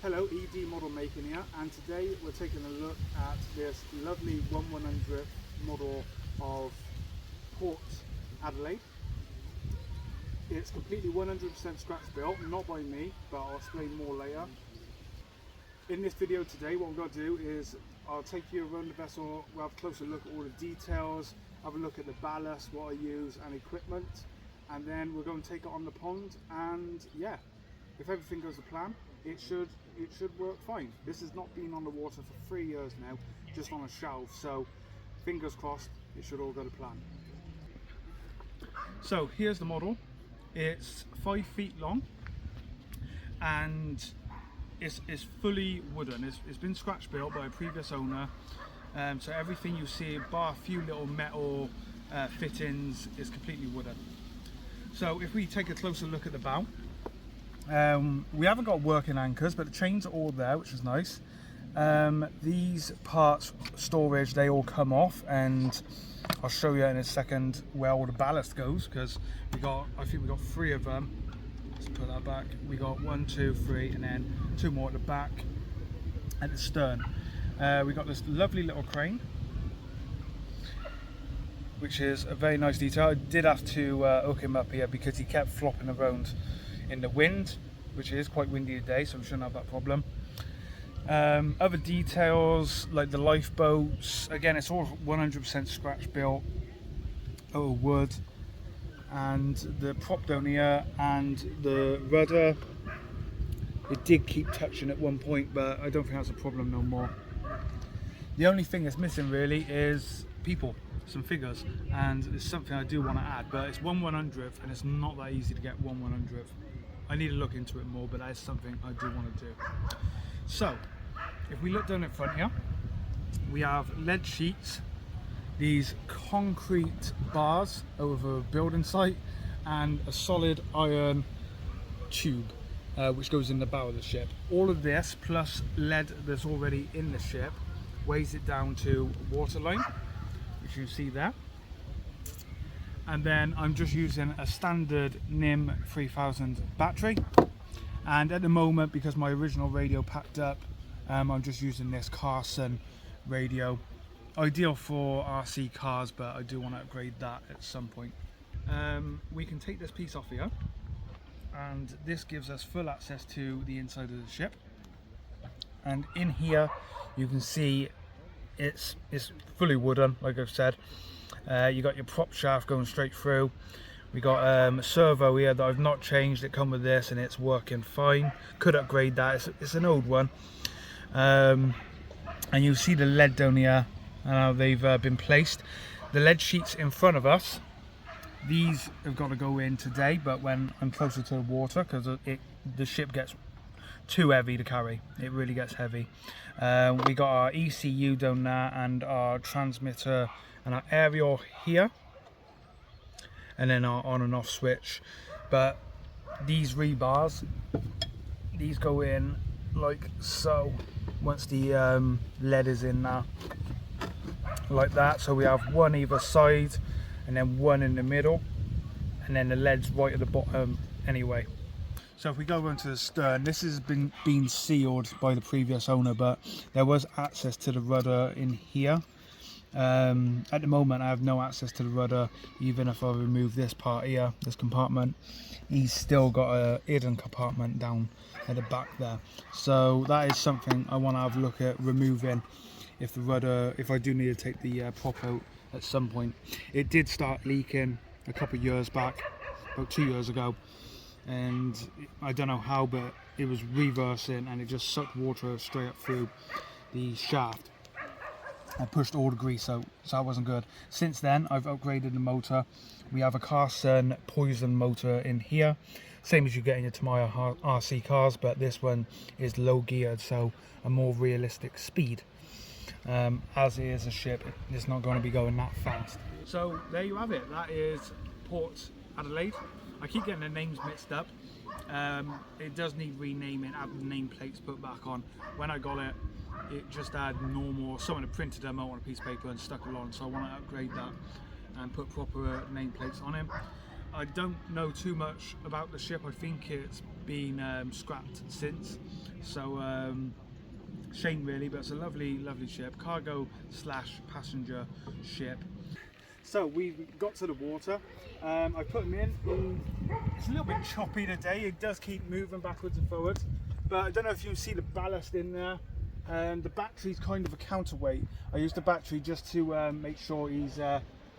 Hello, ED Model Making here, and today we're taking a look at this lovely 1/100th model of Port Adelaide. It's completely 100% scratch built, not by me, but I'll explain more later. In this video today, what we're going to do is I'll take you around the vessel, we'll have a closer look at all the details, have a look at the ballast, what I use and equipment, and then we're going to take it on the pond, and yeah, if everything goes to plan, it should work fine. This has not been on the water for 3 years now, just on a shelf, so fingers crossed it should all go to plan. So here's the model. It's 5 feet long and it's fully wooden. It's been scratch built by a previous owner, so everything you see bar a few little metal fittings is completely wooden. So if we take a closer look at the bow, we haven't got working anchors, but the chains are all there, which is nice. These parts storage, they all come off, and I'll show you in a second where all the ballast goes, because I think we got 3 of them. Let's put that back. We got 1, 2, 3, and then 2 more at the back at the stern. We got this lovely little crane, which is a very nice detail. I did have to hook him up here because he kept flopping around in the wind, which is quite windy today, so we shouldn't have that problem. Other details like the lifeboats, again it's all 100% scratch built out of wood, and the prop down here and the rudder, it did keep touching at one point, but I don't think that's a problem no more. The only thing that's missing really is people, some figures, and it's something I do want to add, but it's 1/100th and it's not that easy to get 1/100th. I need to look into it more, but that is something I do want to do. So if we look down in front here, we have lead sheets, these concrete bars over a building site, and a solid iron tube which goes in the bow of the ship. All of this plus lead that's already in the ship weighs it down to waterline, which you see there. And then I'm just using a standard NIM 3000 battery, and at the moment, because my original radio packed up, I'm just using this Carson radio, ideal for RC cars, but I do want to upgrade that at some point. We can take this piece off here, and this gives us full access to the inside of the ship, and in here you can see it's fully wooden, like I've said. You got your prop shaft going straight through. We got a servo here that I've not changed. It come with this and it's working fine. Could upgrade that. It's an old one. And you see the lead down here and how they've been placed. The lead sheets in front of us, these have got to go in today, but when I'm closer to the water, because the ship gets too heavy to carry. It really gets heavy. We got our ECU down there and our transmitter and our aerial here, and then our on and off switch. But these rebars, these go in like so once the lead is in there, like that. So we have one either side and then one in the middle, and then the lead's right at the bottom anyway. So if we go onto the stern, this has been sealed by the previous owner, but there was access to the rudder in here. At the moment I have no access to the rudder, even if I remove this part here, this compartment. He's still got a hidden compartment down at the back there, so that is something I want to have a look at removing if I do need to take the prop out at some point. It did start leaking a couple of years back, about 2 years ago, and I don't know how, but it was reversing and it just sucked water straight up through the shaft. I pushed all the grease out, so that wasn't good. Since then I've upgraded the motor. We have a Carson Poison motor in here, same as you get in your Tamiya RC cars, but this one is low geared, so a more realistic speed. As it is a ship, it's not going to be going that fast. So there you have it. That is Port Adelaide. I keep getting the names mixed up. It does need renaming, have the nameplates put back on. When I got it, it just had normal, someone had printed them out on a piece of paper and stuck it on, so I want to upgrade that and put proper nameplates on him. I don't know too much about the ship. I think it's been scrapped since, so shame really, but it's a lovely ship, cargo slash passenger ship. So we've got to the water. I put him in. It's a little bit choppy today. It does keep moving backwards and forwards, but I don't know if you can see the ballast in there. The battery's kind of a counterweight. I use the battery just to make sure he's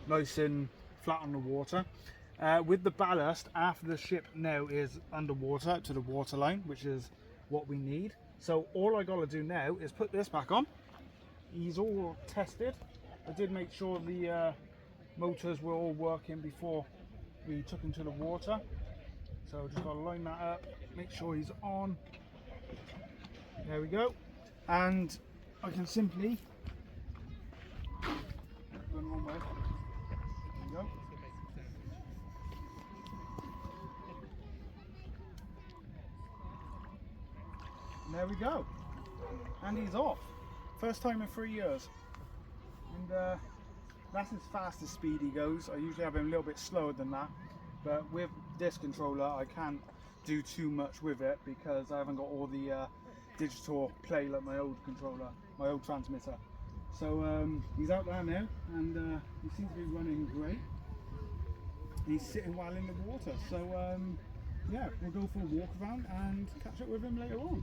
nice and flat on the water. With the ballast, after the ship now is underwater up to the waterline, which is what we need. So all I got to do now is put this back on. He's all tested. I did make sure the motors were all working before we took him to the water. So just got to line that up, make sure he's on. There we go. And I can simply go the wrong way. There we go. And there we go. And he's off. First time in 3 years. And that's as fast as speed he goes. I usually have him a little bit slower than that. But with this controller, I can't do too much with it because I haven't got all the digital play like my old controller, my old transmitter. So he's out there now, and he seems to be running great. He's sitting well in the water. So yeah, we'll go for a walk around and catch up with him later on.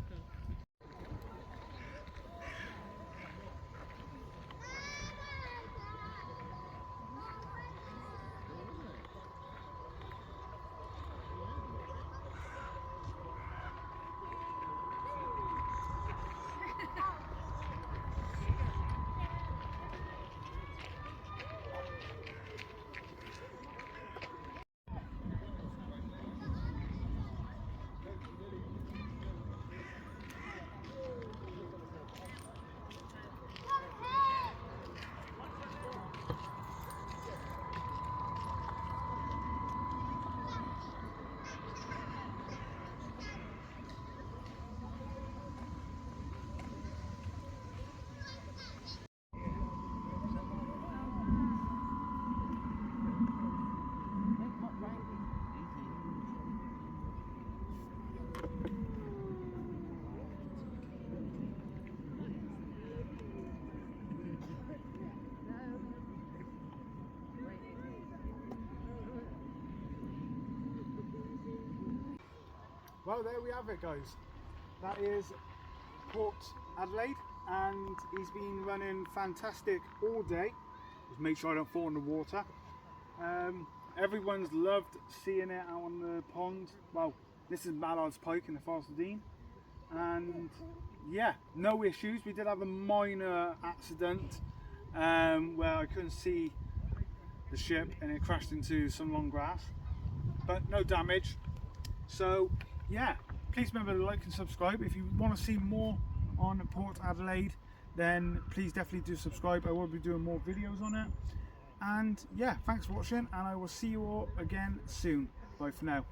Well, there we have it, guys. That is Port Adelaide, and he's been running fantastic all day. Just make sure I don't fall in the water. Everyone's loved seeing it out on the pond. Well, this is Mallard's Pike in the Forest of Dean, and yeah, no issues. We did have a minor accident where I couldn't see the ship and it crashed into some long grass, but no damage. So yeah, please remember to like and subscribe. If you want to see more on Port Adelaide, then please definitely do subscribe. I will be doing more videos on it. And yeah, thanks for watching, and I will see you all again soon. Bye for now.